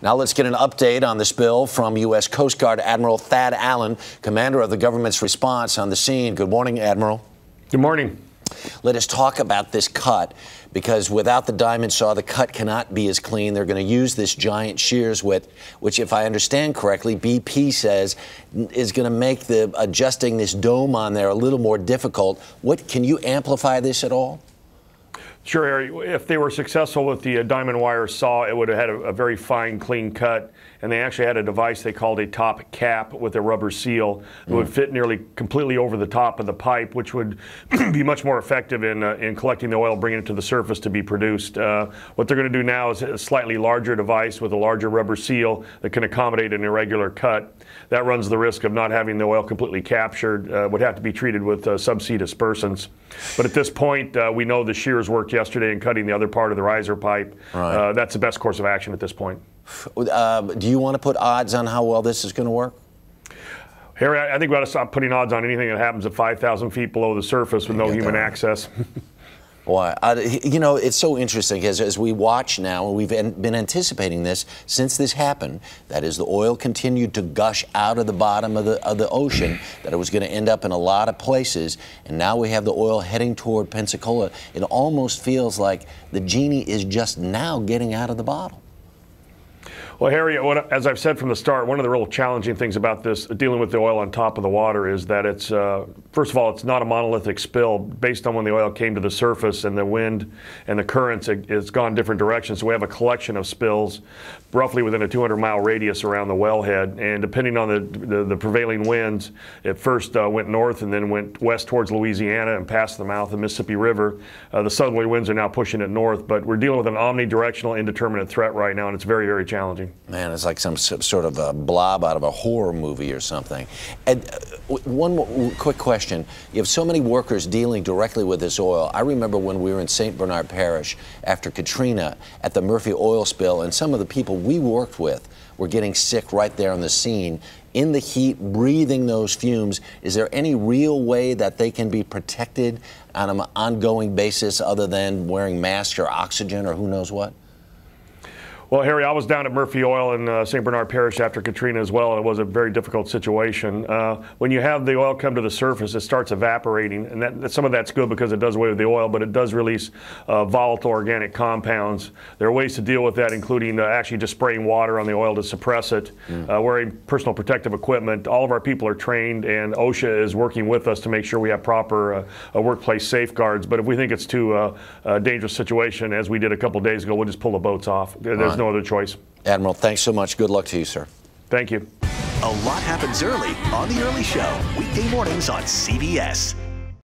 Now let's get an update on the spill from U.S. Coast Guard Admiral Thad Allen, commander of the government's response on the scene. Good morning, Admiral. Good morning. Let us talk about this cut, because without the diamond saw, the cut cannot be as clean. They're going to use this giant shears width, which, if I understand correctly, BP says is going to make adjusting this dome on there a little more difficult. Can you amplify this at all? Sure, Harry. If they were successful with the diamond wire saw, it would have had a very fine, clean cut. And they actually had a device they called a top cap with a rubber seal that would fit nearly completely over the top of the pipe, which would be much more effective in collecting the oil, bringing it to the surface to be produced. What they're going to do now is a slightly larger device with a larger rubber seal that can accommodate an irregular cut. That runs the risk of not having the oil completely captured, would have to be treated with subsea dispersants. But at this point, we know the shears worked yesterday in cutting the other part of the riser pipe. Right. That's the best course of action at this point. Do you want to put odds on how well this is going to work? Harry, I think we ought to stop putting odds on anything that happens at 5,000 feet below the surface with no human access. Boy, you know, it's so interesting as we watch now, and we've been anticipating this since this happened, that as the oil continued to gush out of the bottom of the ocean, that it was going to end up in a lot of places, and now we have the oil heading toward Pensacola. It almost feels like the genie is just now getting out of the bottle. Well, Harry, as I've said from the start, one of the real challenging things about this, dealing with the oil on top of the water, is that it's, first of all, it's not a monolithic spill. Based on when the oil came to the surface and the wind and the currents, it's gone different directions. So we have a collection of spills roughly within a 200-mile radius around the wellhead. And depending on the prevailing winds, it first went north and then went west towards Louisiana and past the mouth of the Mississippi River. The southerly winds are now pushing it north, but we're dealing with an omnidirectional, indeterminate threat right now, and it's very, very challenging. Man, it's like some sort of a blob out of a horror movie or something. And one more quick question. You have so many workers dealing directly with this oil. I remember when we were in St. Bernard Parish after Katrina at the Murphy oil spill, and some of the people we worked with were getting sick right there on the scene, in the heat, breathing those fumes. Is there any real way that they can be protected on an ongoing basis other than wearing masks or oxygen or who knows what? Well, Harry, I was down at Murphy Oil in St. Bernard Parish after Katrina as well, and it was a very difficult situation. When you have the oil come to the surface, it starts evaporating, and some of that's good because it does away with the oil, but it does release volatile organic compounds. There are ways to deal with that, including actually just spraying water on the oil to suppress it, wearing personal protective equipment. All of our people are trained, and OSHA is working with us to make sure we have proper workplace safeguards. But if we think it's too dangerous situation, as we did a couple days ago, we'll just pull the boats off. There's no other choice. Admiral, thanks so much. Good luck to you, sir. Thank you. A lot happens early on The Early Show, weekday mornings on CBS.